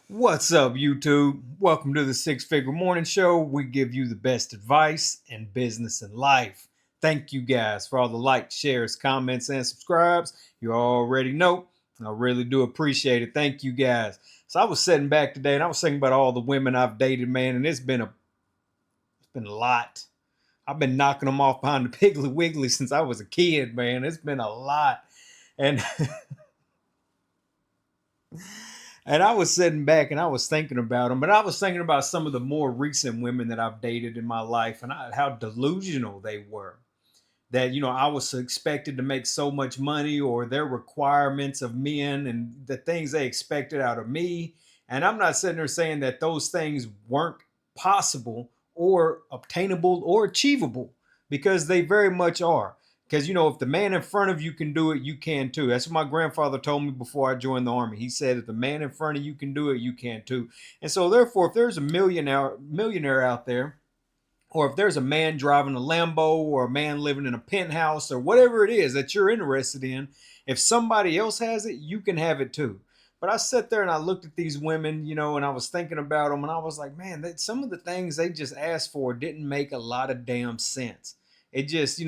What's up, YouTube? Welcome to the Six Figure Morning Show. We give you the best advice in business and life. Thank you guys for all the likes, shares, comments, and subscribes. You already know. I really do appreciate it. Thank you guys. So I was sitting back today and I was thinking about all the women I've dated, man, and it's been a lot. I've been knocking them off behind the Piggly Wiggly since I was a kid, man. It's been a lot. And And I was sitting back and I was thinking about them, but I was thinking about some of the more recent women that I've dated in my life and how delusional they were. That, I was expected to make so much money or their requirements of men and the things they expected out of me. And I'm not sitting there saying that those things weren't possible or obtainable or achievable because they very much are. Because, if the man in front of you can do it, you can too. That's what my grandfather told me before I joined the army. He said, if the man in front of you can do it, you can too. And so, therefore, if there's a millionaire out there, or if there's a man driving a Lambo or a man living in a penthouse or whatever it is that you're interested in, if somebody else has it, you can have it too. But I sat there and I looked at these women, and I was thinking about them and I was like, man, some of the things they just asked for didn't make a lot of damn sense. It just,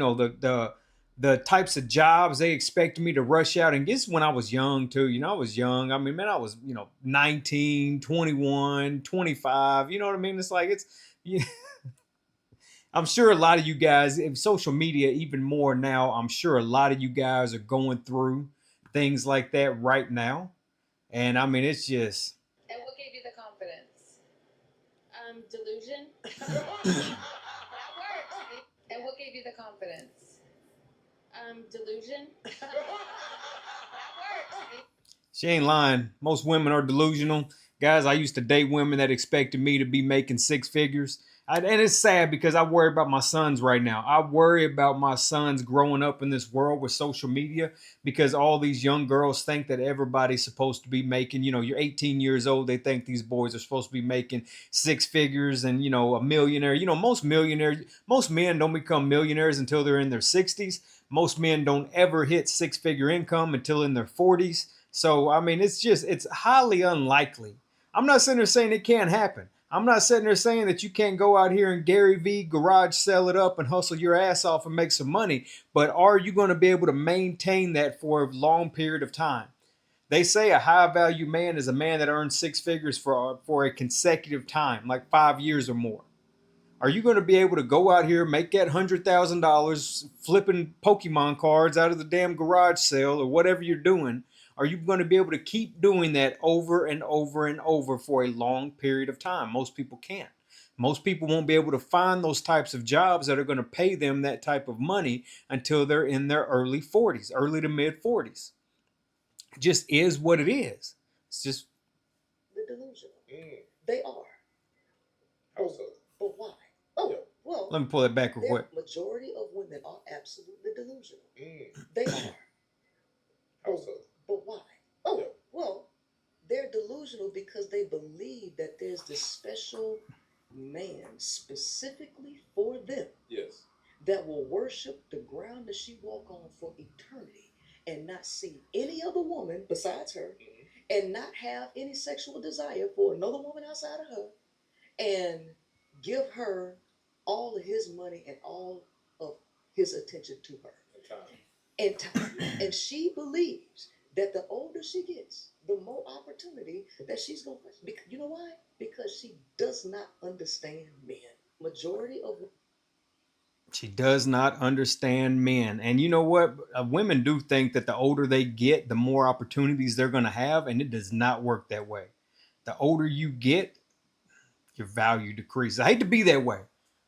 the types of jobs they expected me to rush out. And guess when I was young too, I was young. I mean, man, I was, 19, 21, 25. You know what I mean? It's like, yeah, I'm sure a lot of you guys, in social media even more now, I'm sure a lot of you guys are going through things like that right now. And I mean, it's just. And what gave you the confidence? Delusion. That works. And what gave you the confidence? Delusion. That works. She ain't lying. Most women are delusional. Guys, I used to date women that expected me to be making six figures. And it's sad because I worry about my sons right now. I worry about my sons growing up in this world with social media because all these young girls think that everybody's supposed to be making, you're 18 years old. They think these boys are supposed to be making six figures and, a millionaire. Most men don't become millionaires until they're in their 60s. Most men don't ever hit six figure income until in their 40s. So, I mean, it's highly unlikely. I'm not sitting there saying it can't happen. I'm not sitting there saying that you can't go out here and Gary V garage sell it up and hustle your ass off and make some money. But are you going to be able to maintain that for a long period of time? They say a high value man is a man that earns six figures for a consecutive time, like 5 years or more. Are you going to be able to go out here, make that $100,000 flipping Pokemon cards out of the damn garage sale or whatever you're doing? Are you going to be able to keep doing that over and over and over for a long period of time? Most people can't. Most people won't be able to find those types of jobs that are going to pay them that type of money until they're in their early 40s, early to mid 40s. It just is what it is. It's just the delusional. They are. Oh, but why? Oh, yeah. Well, let me pull that back real quick. The majority of women are absolutely delusional. They are. But why? Oh, yeah. Well, they're delusional because they believe that there's this special man specifically for them. Yes. That will worship the ground that she walk on for eternity and not see any other woman besides her, and not have any sexual desire for another woman outside of her, and give her all of his money and all of his attention to her. And time. And she believes that the older she gets, the more opportunity that she's going to. You know why? Because she does not understand men. Majority of. She does not understand men. And you know what? Women do think that the older they get, the more opportunities they're going to have. And it does not work that way. The older you get, your value decreases. I hate to be that way,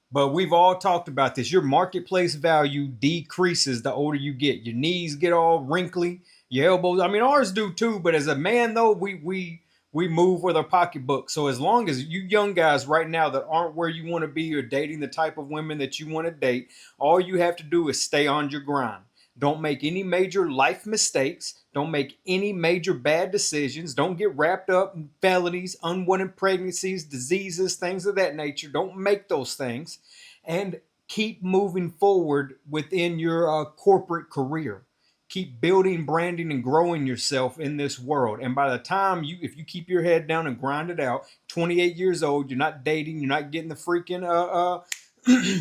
but we've all talked about this. Your marketplace value decreases the older you get. Your knees get all wrinkly, your elbows. I mean, ours do too. But as a man, though, we move with our pocketbook. So as long as you young guys right now that aren't where you want to be or dating the type of women that you want to date, all you have to do is stay on your grind. Don't make any major life mistakes. Don't make any major bad decisions. Don't get wrapped up in felonies, unwanted pregnancies, diseases, things of that nature. Don't make those things. And keep moving forward within your corporate career. keep building, branding, and growing yourself in this world. And by the time if you keep your head down and grind it out, 28 years old, you're not dating, you're not getting the freaking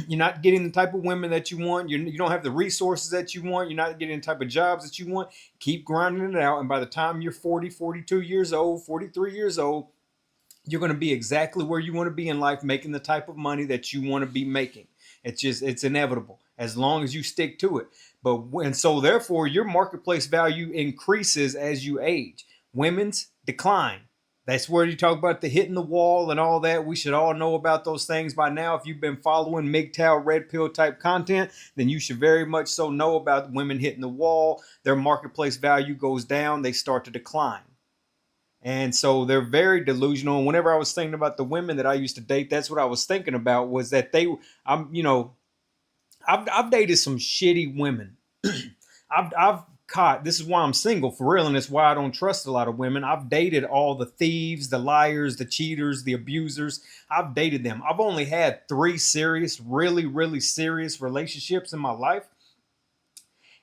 you're not getting the type of women that you want. You don't have the resources that you want. You're not getting the type of jobs that you want. Keep grinding it out. And by the time you're 40, 42 years old, 43 years old, you're going to be exactly where you want to be in life, making the type of money that you want to be making. It's inevitable as long as you stick to it. So therefore your marketplace value increases as you age. Women's decline. That's where you talk about the hitting the wall and all that. We should all know about those things by now. If you've been following MGTOW red pill type content, then you should very much so know about women hitting the wall. Their marketplace value goes down. They start to decline. And so they're very delusional. And whenever I was thinking about the women that I used to date, that's what I was thinking about, was that I've dated some shitty women. I've caught, this is why I'm single for real. And it's why I don't trust a lot of women. I've dated all the thieves, the liars, the cheaters, the abusers. I've dated them. I've only had 3 serious, really, really serious relationships in my life.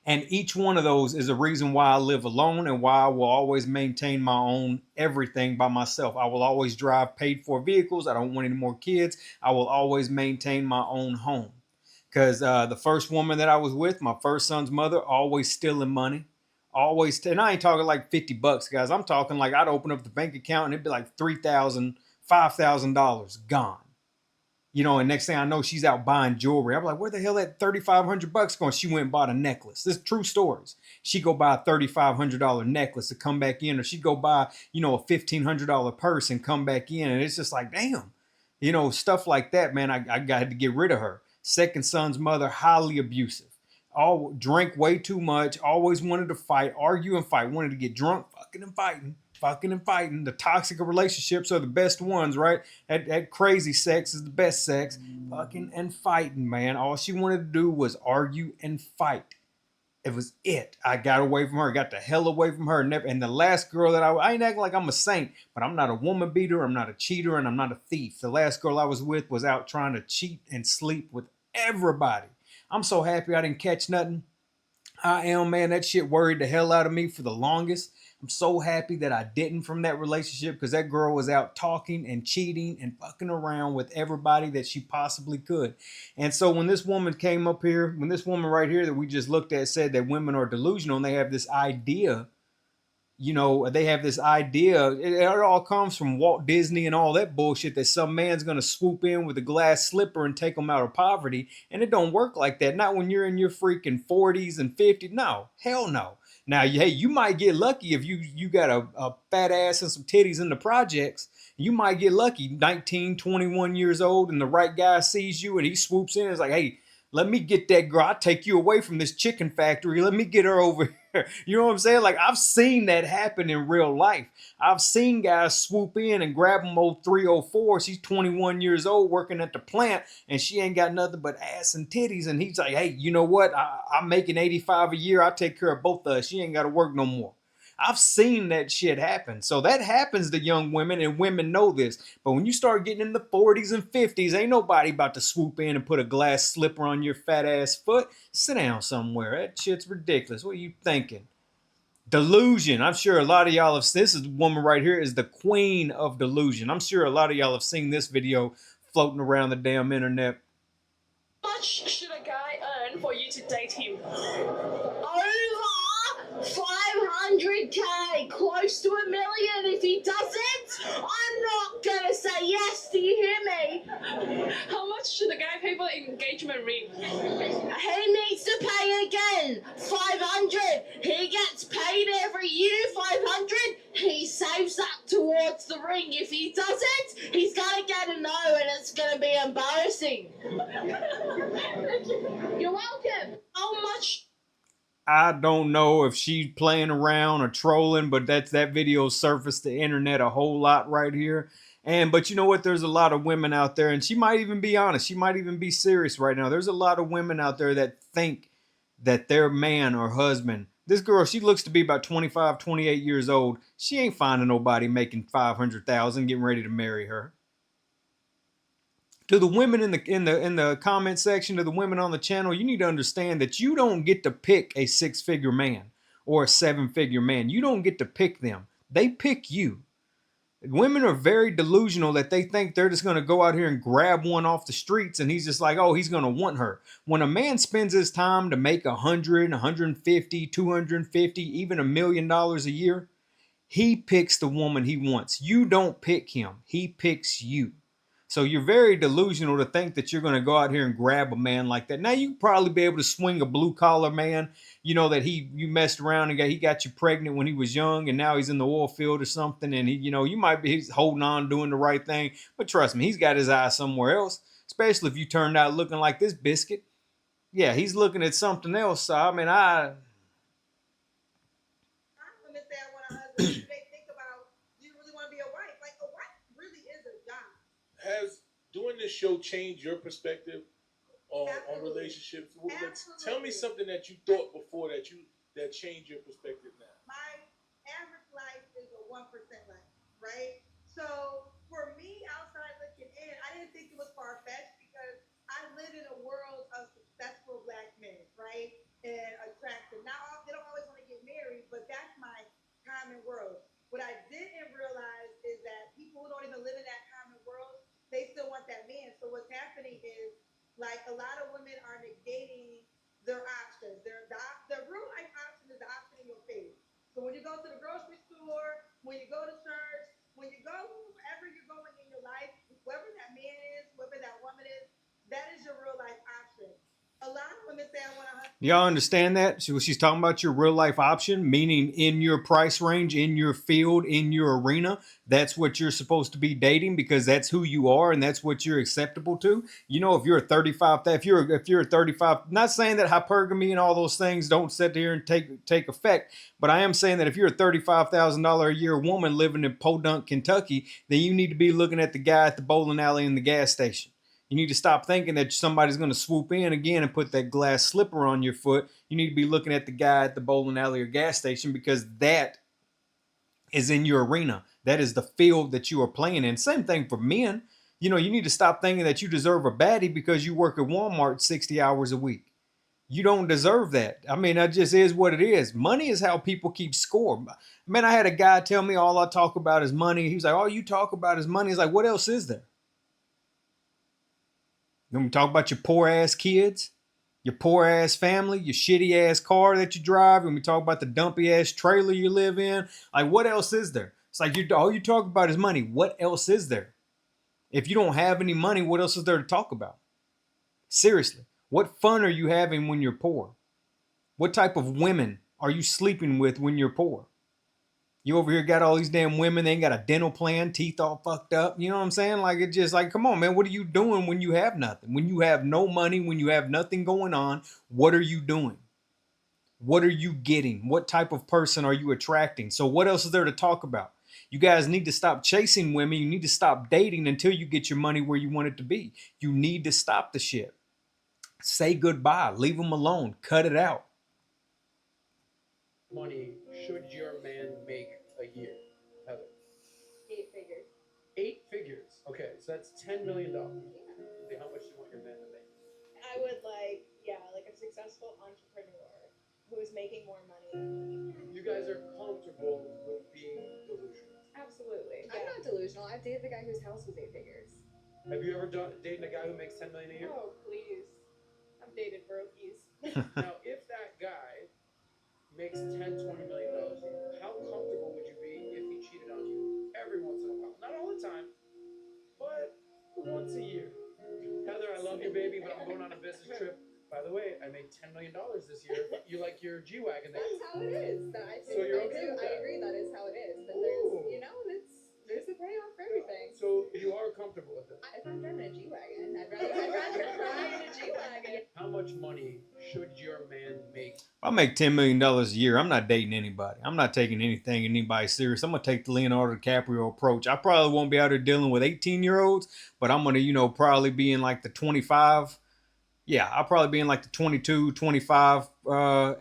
And each one of those is a reason why I live alone and why I will always maintain my own everything by myself. I will always drive paid for vehicles. I don't want any more kids. I will always maintain my own home. Because the first woman that I was with, my first son's mother, always stealing money. Always, and I ain't talking like $50, guys. I'm talking like I'd open up the bank account and it'd be like $3,000, $5,000 gone. And next thing I know, she's out buying jewelry. I'm like, where the hell that $3,500 going? She went and bought a necklace. This is true stories. She go buy a $3,500 necklace to come back in, or she go buy, a $1,500 purse and come back in. And it's just like, damn, stuff like that, man. I got to get rid of her. Second son's mother, highly abusive. All drank way too much. Always wanted to fight, argue and fight. Wanted to get drunk, fucking and fighting. The toxic relationships are the best ones, right? That crazy sex is the best sex. Fucking and fighting, man. All she wanted to do was argue and fight. It was it. I got away from her. Got the hell away from her. And the last girl that I ain't acting like I'm a saint, but I'm not a woman beater. I'm not a cheater, and I'm not a thief. The last girl I was with was out trying to cheat and sleep with everybody. I'm so happy I didn't catch nothing. I am, man. That shit worried the hell out of me for the longest. I'm so happy that I didn't from that relationship, because that girl was out talking and cheating and fucking around with everybody that she possibly could. And so when this woman came up here, when this woman right here that we just looked at said that women are delusional, and they have this idea, it all comes from Walt Disney and all that bullshit, that some man's going to swoop in with a glass slipper and take them out of poverty. And it don't work like that. Not when you're in your freaking 40s and 50s. No, hell no. Now, hey, you might get lucky if you got a fat ass and some titties in the projects. You might get lucky, 19, 21 years old, and the right guy sees you and he swoops in and is like, hey, let me get that girl. I'll take you away from this chicken factory. Let me get her over here. You know what I'm saying? Like, I've seen that happen in real life. I've seen guys swoop in and grab them old 304. She's 21 years old working at the plant, and she ain't got nothing but ass and titties. And he's like, hey, you know what? I'm making 85 a year. I'll take care of both of us. She ain't got to work no more. I've seen that shit happen. So that happens to young women, and women know this. But when you start getting in the 40s and 50s, ain't nobody about to swoop in and put a glass slipper on your fat ass foot. Sit down somewhere. That shit's ridiculous. What are you thinking? Delusion. I'm sure a lot of y'all have. This is the woman right here is the queen of delusion. I'm sure a lot of y'all have seen this video floating around the damn internet. How much should a guy earn for you to date him? Over 500k, close to $1 million. If he doesn't, I'm not gonna say yes. Do you hear me? How much should a guy pay for the engagement ring? He needs to pay again. 500. He gets paid every year. 500. He saves that towards the ring. If he doesn't, he's gonna get a no, and it's gonna be embarrassing. You're welcome. How much? I don't know if she's playing around or trolling, but that video surfaced the internet a whole lot right here. But you know what? There's a lot of women out there, and she might even be honest. She might even be serious right now. There's a lot of women out there that think that their man or husband, this girl, she looks to be about 25, 28 years old. She ain't finding nobody making 500,000 getting ready to marry her. To the women in the comment section, to the women on the channel, you need to understand that you don't get to pick a 6-figure man. or a 7-figure man. You don't get to pick them. They pick you. Women are very delusional that they think they're just going to go out here and grab one off the streets and he's just like, oh, he's going to want her. When a man spends his time to make 100, 150, 250, even $1 million a year, he picks the woman he wants. You don't pick him. He picks you. So you're very delusional to think that you're going to go out here and grab a man like that. Now you can probably be able to swing a blue collar man, you know, that you messed around and he got you pregnant when he was young and now he's in the oil field or something. And he, you know, you might be he's holding on, doing the right thing. But trust me, he's got his eyes somewhere else, especially if you turned out looking like this biscuit. Yeah, he's looking at something else. So, I mean, women say I want a husband. Do they think about, do you really want to be a wife? Like, a wife really is a job. Has doing this show changed your perspective on Absolutely. relationships? Absolutely. Tell me something that you thought before that changed your perspective now. My average life is a 1% life, right? So for me, outside looking in, I didn't think it was far-fetched because I live in a world of successful black men, right? And attractive. Now, they don't always want to get married, but that's my common world. What I didn't realize is that people who don't even live in that common world, they still want that man. So what's happening is, like, a lot of women are negating their options. The real life option is the option in your face. So when you go to the grocery store, when you go to church, when you go wherever you're going in your life, whoever that man is, whoever that woman is, that is your real life option. A lot of women say, I want to. Y'all understand that? She's talking about your real life option, meaning in your price range, in your field, in your arena. That's what you're supposed to be dating because that's who you are and that's what you're acceptable to. You know, if you're a 35, if you're a 35, not saying that hypergamy and all those things don't sit here and take effect, but I am saying that if you're a $35,000 a year woman living in Podunk, Kentucky, then you need to be looking at the guy at the bowling alley in the gas station. You need to stop thinking that somebody's going to swoop in again and put that glass slipper on your foot. You need to be looking at the guy at the bowling alley or gas station because that is in your arena. That is the field that you are playing in. Same thing for men. You know, you need to stop thinking that you deserve a baddie because you work at Walmart 60 hours a week. You don't deserve that. I mean, that just is what it is. Money is how people keep score. Man, I had a guy tell me all I talk about is money. He was like, all you talk about is money. He's like, what else is there? When we talk about your poor ass kids, your poor ass family, your shitty ass car that you drive, when we talk about the dumpy ass trailer you live in, like what else is there? It's like all you talk about is money. What else is there? If you don't have any money, what else is there to talk about? Seriously, what fun are you having when you're poor? What type of women are you sleeping with when you're poor? You over here got all these damn women, they ain't got a dental plan, teeth all fucked up. You know what I'm saying? Like, it's just like, come on, man, what are you doing when you have nothing? When you have no money, when you have nothing going on, what are you doing? What are you getting? What type of person are you attracting? So what else is there to talk about? You guys need to stop chasing women. You need to stop dating until you get your money where you want it to be. You need to stop the shit. Say goodbye. Leave them alone. Cut it out. Money should your man make a year, Heather? 8 figures. 8 figures. Okay, so that's $10 million. How much do you want your man to make? I would like a successful entrepreneur who is making more money. You guys are comfortable with being delusional. Absolutely. I'm not delusional. I've dated the guy whose house was 8 figures. Have you ever dated a guy who makes $10 million a year? Oh, please. I've dated brokies. Now, if that guy makes $10, $20 million a year, how comfortable would you be if he cheated on you every once in a while? Not all the time, but once a year. Heather, I love you, baby, but I'm going on a business trip. By the way, I made $10 million this year. You like your G-Wagon there. That's how it is. So you're okay with that? I agree that is how it is. But Ooh. there's the payoff for everything. So you are comfortable with it? If I'm driving a G-Wagon, I'd rather cry in a G-Wagon. How much money should your man make? If I make $10 million a year, I'm not dating anybody. I'm not taking anybody serious. I'm going to take the Leonardo DiCaprio approach. I probably won't be out there dealing with 18-year-olds, but I'm going to, probably be in like the 25. Yeah, I'll probably be in like the 22, 25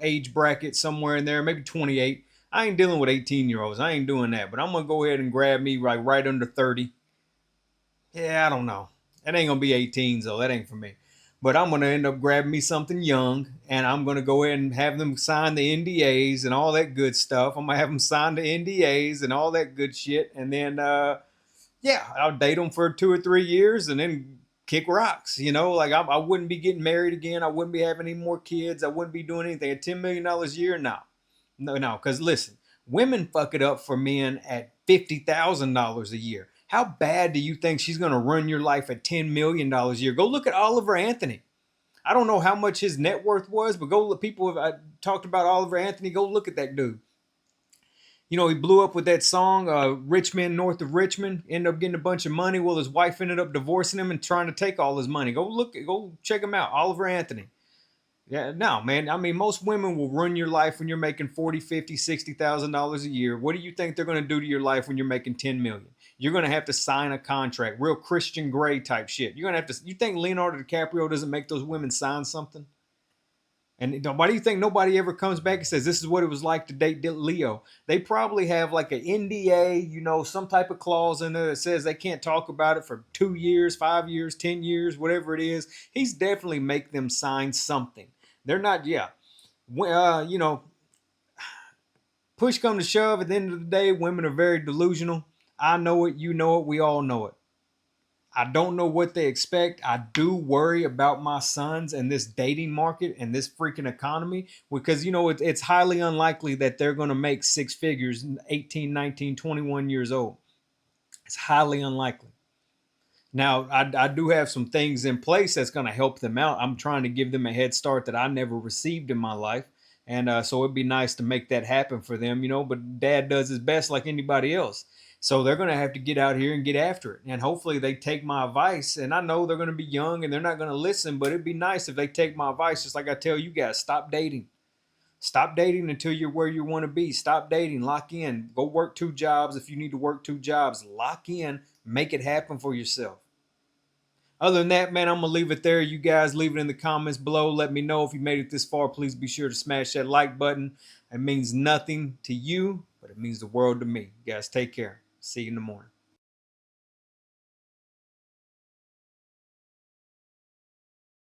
age bracket, somewhere in there, maybe 28. I ain't dealing with 18-year-olds. I ain't doing that, but I'm going to go ahead and grab me right under 30. Yeah, I don't know. That ain't going to be 18s, though. That ain't for me. but I'm gonna end up grabbing me something young, and I'm gonna go ahead and have them sign the NDAs and all that good stuff. I'm gonna have them sign the NDAs and all that good shit, and then yeah, I'll date them for 2 or 3 years, and then kick rocks. You know, like I wouldn't be getting married again. I wouldn't be having any more kids. I wouldn't be doing anything. At $10 million a year, no. Because listen, women fuck it up for men at $50,000 a year. How bad do you think she's gonna run your life at $10 million a year? Go look at Oliver Anthony. I don't know how much his net worth was, but go look. People have talked about Oliver Anthony. Go look at that dude. You know, he blew up with that song, Rich Men North of Richmond, ended up getting a bunch of money. Well, his wife ended up divorcing him and trying to take all his money. Go check him out, Oliver Anthony. Yeah, no, man. I mean, most women will ruin your life when you're making 40, 50, $60,000 a year. What do you think they're going to do to your life when you're making 10 million? You're going to have to sign a contract, real Christian Grey type shit. You're going to have to, you think Leonardo DiCaprio doesn't make those women sign something? And why do you think nobody ever comes back and says this is what it was like to date Leo? They probably have like an NDA, you know, some type of clause in there that says they can't talk about it for 2 years, 5 years, 10 years, whatever it is. He's definitely make them sign something. They're not, yeah. You know, push come to shove, at the end of the day, women are very delusional. I know it, you know it, we all know it. I don't know what they expect. I do worry about my sons and this dating market and this freaking economy because, you know, it's highly unlikely that they're going to make six figures 18, 19, 21 years old. It's highly unlikely. Now, I do have some things in place that's going to help them out. I'm trying to give them a head start that I never received in my life. And so it'd be nice to make that happen for them, you know, but dad does his best like anybody else. So they're going to have to get out here and get after it. And hopefully they take my advice. And I know they're going to be young and they're not going to listen, but it'd be nice if they take my advice. Just like I tell you guys, stop dating. Stop dating until you're where you want to be. Stop dating. Lock in. Go work 2 jobs if you need to work 2 jobs. Lock in. Make it happen for yourself. Other than that, man, I'm going to leave it there. You guys leave it in the comments below. Let me know if you made it this far. Please be sure to smash that like button. It means nothing to you, but it means the world to me. You guys take care. See you in the morning.